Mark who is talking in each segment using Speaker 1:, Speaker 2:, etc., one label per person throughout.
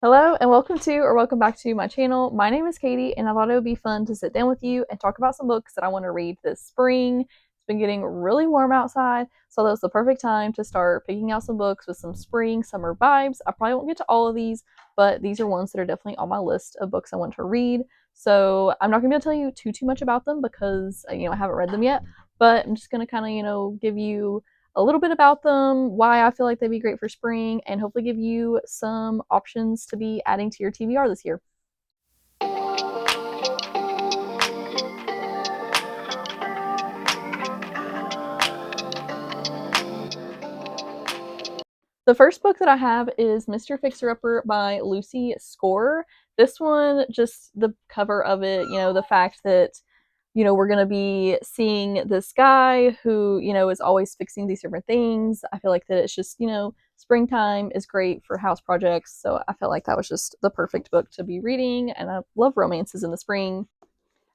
Speaker 1: Hello and welcome back to my channel. My name is Katie and I thought it would be fun to sit down with you and talk about some books that I want to read this spring. It's been getting really warm outside, so that was the perfect time to start picking out some books with some spring summer vibes. I probably won't get to all of these, but these are ones that are definitely on my list of books I want to read. So I'm not going to be able to tell you too much about them because I haven't read them yet, but I'm just going to kind of give you a little bit about them, why I feel like they'd be great for spring, and hopefully give you some options to be adding to your TBR this year. The first book that I have is Mr. Fixer-Upper by Lucy Score. This one, just the cover of it, the fact that we're going to be seeing this guy who, is always fixing these different things. I feel like that it's just, springtime is great for house projects. So I felt like that was just the perfect book to be reading. And I love romances in the spring.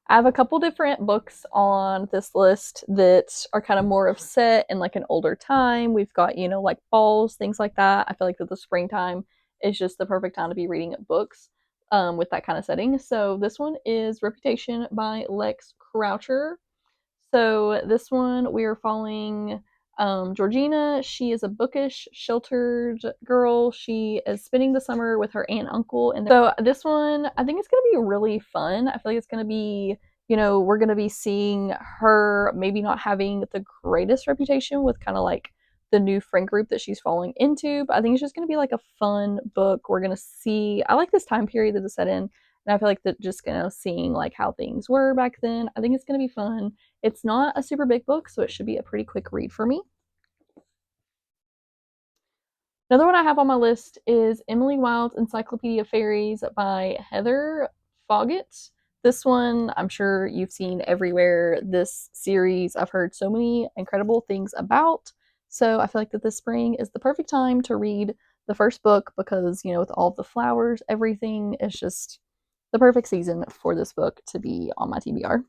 Speaker 1: I have a couple different books on this list that are kind of more of set in like an older time. We've got, like falls, things like that. I feel like that the springtime is just the perfect time to be reading books with that kind of setting. So this one is Reputation by Lex Croucher. So this one we are following Georgina. She is a bookish, sheltered girl. She is spending the summer with her aunt and uncle. And so this one, I think it's going to be really fun. I feel like it's going to be, we're going to be seeing her maybe not having the greatest reputation with kind of like the new friend group that she's falling into. But I think it's just going to be like a fun book. We're going to see, I like this time period that it's set in. And I feel like that just seeing like how things were back then. I think it's going to be fun. It's not a super big book, so it should be a pretty quick read for me. Another one I have on my list is Emily Wilde's Encyclopedia of Fairies by Heather Foggett. This one I'm sure you've seen everywhere. This series I've heard so many incredible things about. So I feel like that this spring is the perfect time to read the first book because, with all of the flowers, everything is just the perfect season for this book to be on my TBR.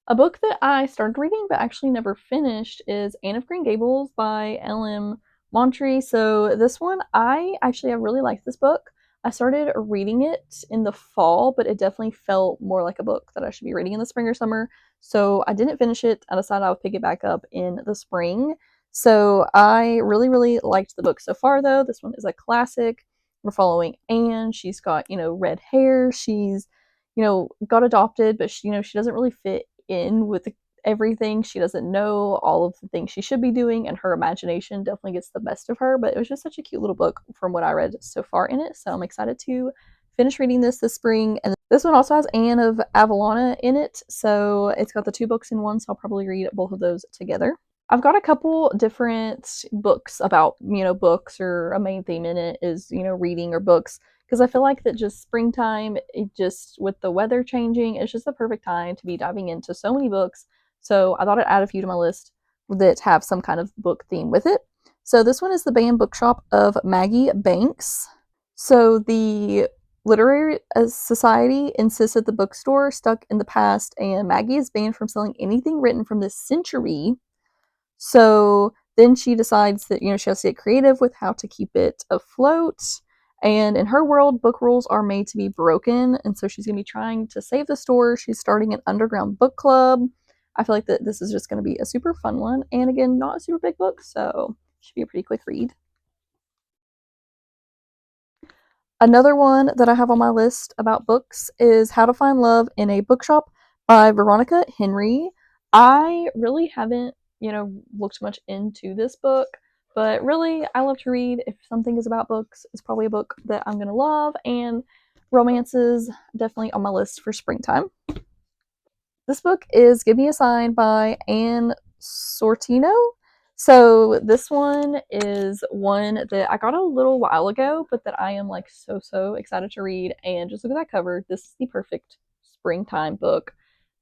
Speaker 1: A book that I started reading but actually never finished is Anne of Green Gables by L.M. Montree. So this one, I really liked this book. I started reading it in the fall, but it definitely felt more like a book that I should be reading in the spring or summer. So I didn't finish it. I decided I would pick it back up in the spring. So I really liked the book so far, though. This one is a classic. We're following Anne. She's got, red hair. She's got adopted, but she doesn't really fit in with everything. She doesn't know all of the things she should be doing, and her imagination definitely gets the best of her. But it was just such a cute little book from what I read so far in it. So I'm excited to finish reading this spring. And this one also has Anne of Avalona in it. So it's got the two books in one. So I'll probably read both of those together. I've got a couple different books about, books or a main theme in it is, reading or books. Because I feel like that just springtime, it just with the weather changing, it's just the perfect time to be diving into so many books. So I thought I'd add a few to my list that have some kind of book theme with it. So this one is The Banned Bookshop of Maggie Banks. So the Literary Society insists that the bookstore stuck in the past, and Maggie is banned from selling anything written from this century. So then she decides that, she has to get creative with how to keep it afloat. And in her world, book rules are made to be broken. And so she's going to be trying to save the store. She's starting an underground book club. I feel like that this is just going to be a super fun one. And again, not a super big book, so it should be a pretty quick read. Another one that I have on my list about books is How to Find Love in a Bookshop by Veronica Henry. I really haven't, looked much into this book, but really I love to read. If something is about books, it's probably a book that I'm going to love, and romances definitely on my list for springtime. This book is Give Me a Sign by Anne Sortino. So this one is one that I got a little while ago, but that I am like so excited to read. And just look at that cover. This is the perfect springtime book.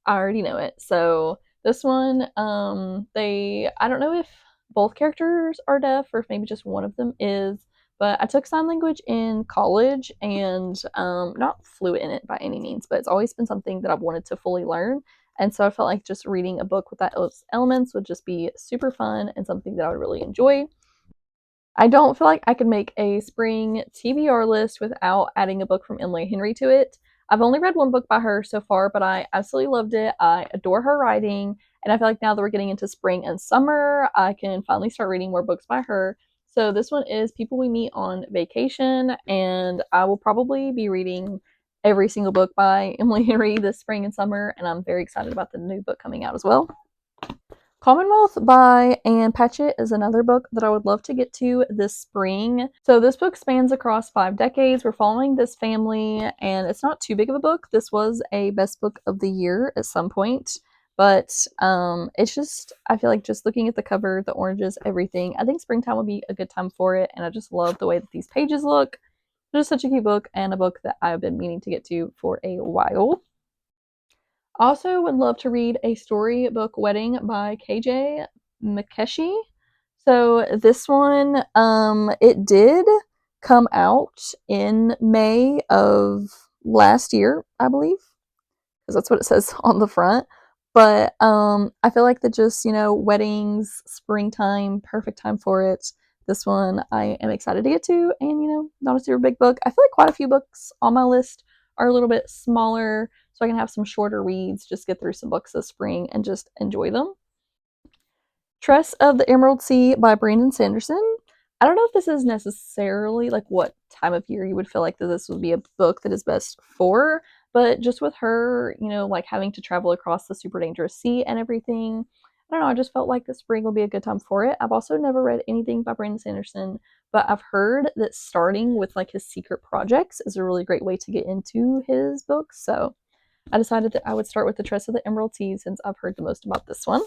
Speaker 1: I already know it. So this one, I don't know if both characters are deaf or if maybe just one of them is, but I took sign language in college and not fluent in it by any means, but it's always been something that I've wanted to fully learn. And so I felt like just reading a book with those elements would just be super fun and something that I would really enjoy. I don't feel like I could make a spring TBR list without adding a book from Emily Henry to it. I've only read one book by her so far, but I absolutely loved it. I adore her writing, and I feel like now that we're getting into spring and summer, I can finally start reading more books by her. So this one is People We Meet on Vacation, and I will probably be reading every single book by Emily Henry this spring and summer, and I'm very excited about the new book coming out as well. Commonwealth by Anne Patchett is another book that I would love to get to this spring. So this book spans across 5 decades. We're following this family, and it's not too big of a book. This was a best book of the year at some point, but it's just, I feel like just looking at the cover, the oranges, everything, I think springtime would be a good time for it, and I just love the way that these pages look. It's just such a cute book, and a book that I've been meaning to get to for a while. Also, would love to read A Storybook Wedding by KJ Mikeshi. So this one, it did come out in May of last year, I believe, because that's what it says on the front. But I feel like that just, weddings, springtime, perfect time for it. This one I am excited to get to, and not a super big book. I feel like quite a few books on my list are a little bit smaller, so I can have some shorter reads, just get through some books this spring and just enjoy them. Tress of the Emerald Sea by Brandon Sanderson. I don't know if this is necessarily like what time of year you would feel like that this would be a book that is best for, but just with her, like having to travel across the super dangerous sea and everything, I don't know, I just felt like the spring will be a good time for it. I've also never read anything by Brandon Sanderson, but I've heard that starting with like his secret projects is a really great way to get into his books. So I decided that I would start with the Tress of the Emerald Sea since I've heard the most about this one.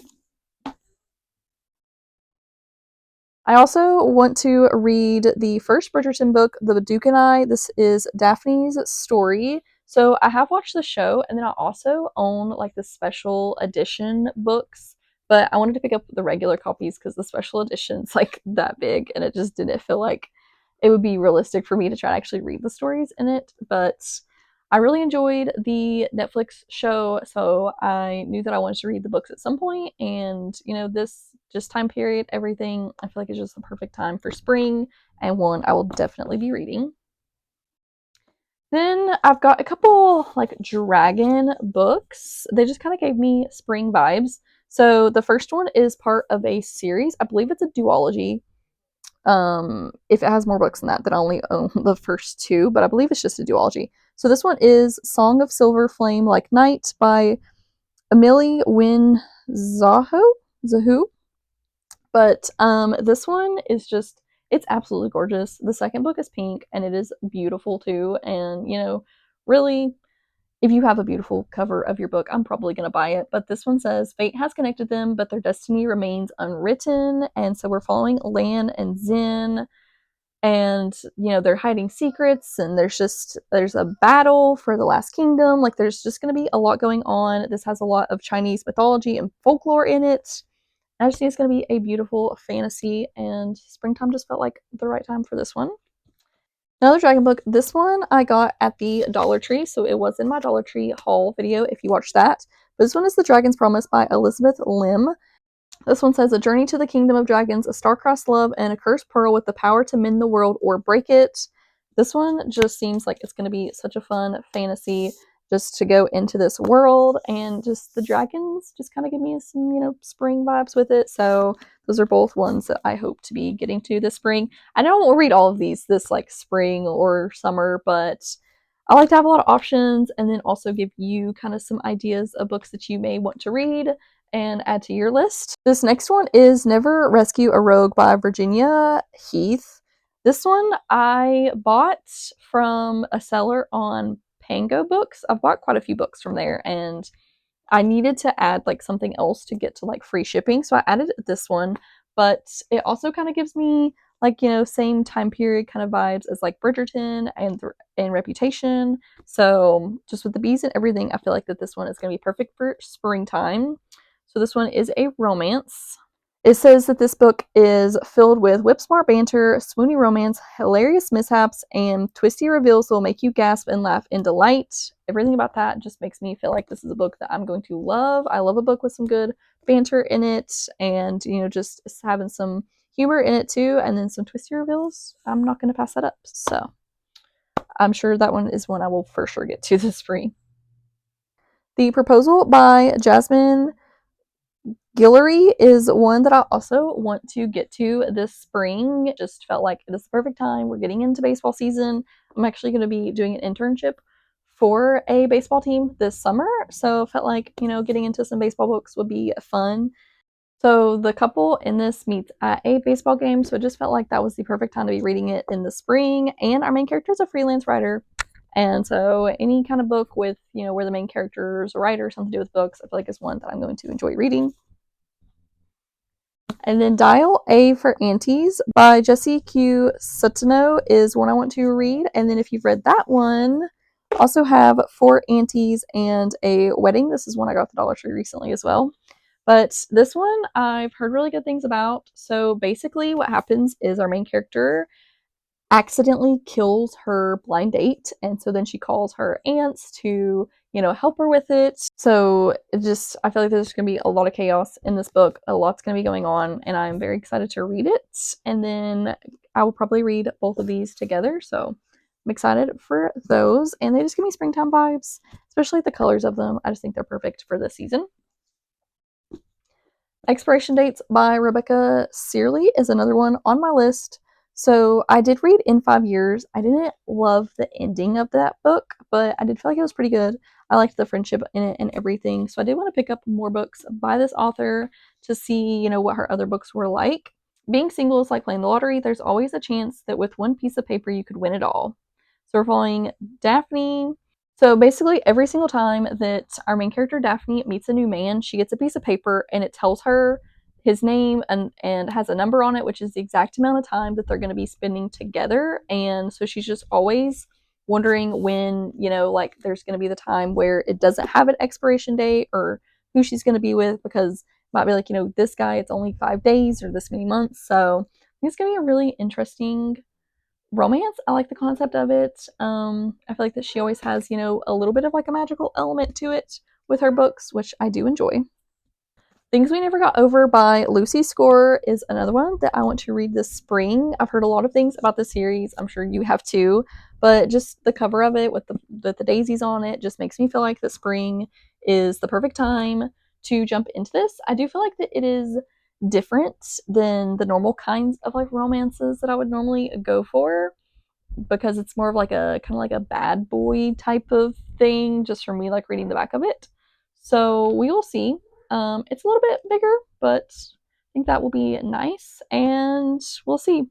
Speaker 1: I also want to read the first Bridgerton book, The Duke and I. This is Daphne's story. So I have watched the show, and then I also own like the special edition books, but I wanted to pick up the regular copies because the special edition's like that big, and it just didn't feel like it would be realistic for me to try to actually read the stories in it. But I really enjoyed the Netflix show, so I knew that I wanted to read the books at some point, and this just time period, everything, I feel like it's just the perfect time for spring, and one I will definitely be reading. Then I've got a couple like dragon books. They just kind of gave me spring vibes. So the first one is part of a series. I believe it's a duology. If it has more books than that, then I only own the first two, but I believe it's just a duology. So this one is Song of Silver Flame Like Night by Amelie Wynne Zahu. But this one is just, it's absolutely gorgeous. The second book is pink and it is beautiful too. And really, if you have a beautiful cover of your book, I'm probably going to buy it. But this one says fate has connected them, but their destiny remains unwritten. And so we're following Lan and Zin, and they're hiding secrets, and there's a battle for the last kingdom. Like there's just going to be a lot going on. This has a lot of Chinese mythology and folklore in it. I just think it's going to be a beautiful fantasy, and springtime just felt like the right time for this one. Another dragon book. This one I got at the Dollar Tree, so it was in my Dollar Tree haul video if you watched that. But this one is The Dragon's Promise by Elizabeth Lim. This one says, a journey to the kingdom of dragons, a star-crossed love, and a cursed pearl with the power to mend the world or break it. This one just seems like it's going to be such a fun fantasy just to go into this world, and just the dragons just kind of give me some, spring vibes with it. So those are both ones that I hope to be getting to this spring. I know I won't read all of these this like spring or summer, but I like to have a lot of options and then also give you kind of some ideas of books that you may want to read and add to your list. This next one is Never Rescue a Rogue by Virginia Heath. This one I bought from a seller on Pango Books. I've bought quite a few books from there, and I needed to add like something else to get to like free shipping, so I added this one. But it also kind of gives me like same time period kind of vibes as like Bridgerton and Reputation. So just with the bees and everything, I feel like that this one is going to be perfect for springtime. So this one is a romance. It says that this book is filled with whip-smart banter, swoony romance, hilarious mishaps, and twisty reveals that will make you gasp and laugh in delight. Everything about that just makes me feel like this is a book that I'm going to love. I love a book with some good banter in it, and just having some humor in it too, and then some twisty reveals. I'm not going to pass that up. So I'm sure that one is one I will for sure get to this spring. The Proposal by Jasmine Guillory is one that I also want to get to this spring. It just felt like it is the perfect time. We're getting into baseball season. I'm actually going to be doing an internship for a baseball team this summer, so felt like, getting into some baseball books would be fun. So the couple in this meets at a baseball game, so it just felt like that was the perfect time to be reading it in the spring. And our main character is a freelance writer, and so any kind of book with, where the main character is a writer, something to do with books, I feel like is one that I'm going to enjoy reading. And then Dial A for Aunties by Jessie Q. Suttono is one I want to read. And then if you've read that one, also have Four Aunties and a Wedding. This is one I got at the Dollar Tree recently as well. But this one I've heard really good things about. So basically, what happens is our main character accidentally kills her blind date, and so then she calls her aunts to, help her with it. So I feel like there's going to be a lot of chaos in this book. A lot's going to be going on, and I'm very excited to read it. And then I will probably read both of these together. So I'm excited for those, and they just give me springtime vibes, especially the colors of them. I just think they're perfect for this season. Expiration Dates by Rebecca Searley is another one on my list. So I did read In 5 Years. I didn't love the ending of that book, but I did feel like it was pretty good. I liked the friendship in it and everything. So I did want to pick up more books by this author to see, what her other books were like. Being single is like playing the lottery. There's always a chance that with one piece of paper you could win it all. So we're following Daphne. So basically, every single time that our main character Daphne meets a new man, she gets a piece of paper and it tells her his name and has a number on it, which is the exact amount of time that they're going to be spending together. And so she's just always wondering when, like there's going to be the time where it doesn't have an expiration date or who she's going to be with, because it might be like, this guy, it's only 5 days or this many months. So it's going to be a really interesting romance. I like the concept of it. I feel like that she always has, a little bit of like a magical element to it with her books, which I do enjoy. Things We Never Got Over by Lucy Score is another one that I want to read this spring. I've heard a lot of things about the series. I'm sure you have too, but just the cover of it with the daisies on it just makes me feel like the spring is the perfect time to jump into this. I do feel like that it is different than the normal kinds of like romances that I would normally go for, because it's more of like a kind of like a bad boy type of thing, just from me like reading the back of it. So we will see. It's a little bit bigger, but I think that will be nice, and we'll see.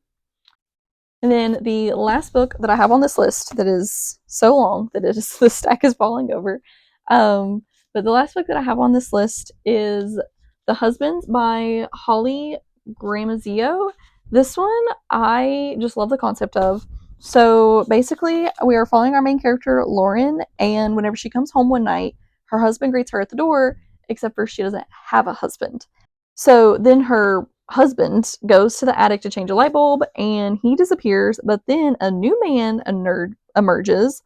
Speaker 1: And then the last book that I have on this list, that is so long that it is the stack is falling over. But the last book that I have on this list is The Husbands by Holly Gramazio. This one I just love the concept of. So basically, we are following our main character, Lauren, and whenever she comes home one night, her husband greets her at the door, except for she doesn't have a husband. So then her husband goes to the attic to change a light bulb and he disappears, but then a new man, a nerd, emerges.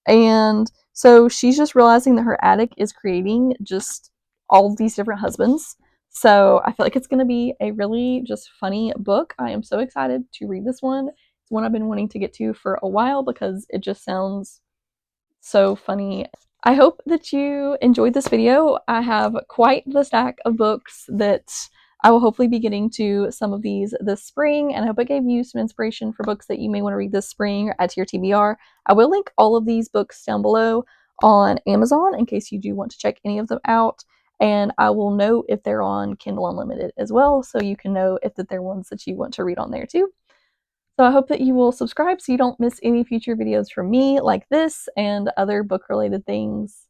Speaker 1: And so she's just realizing that her attic is creating just all these different husbands. So I feel like it's going to be a really just funny book. I am so excited to read this one. It's one I've been wanting to get to for a while because it just sounds so funny. I hope that you enjoyed this video. I have quite the stack of books that I will hopefully be getting to some of these this spring, and I hope it gave you some inspiration for books that you may want to read this spring or add to your TBR. I will link all of these books down below on Amazon in case you do want to check any of them out, and I will note if they're on Kindle Unlimited as well, so you can know if they're ones that you want to read on there too. So I hope that you will subscribe so you don't miss any future videos from me like this and other book related things.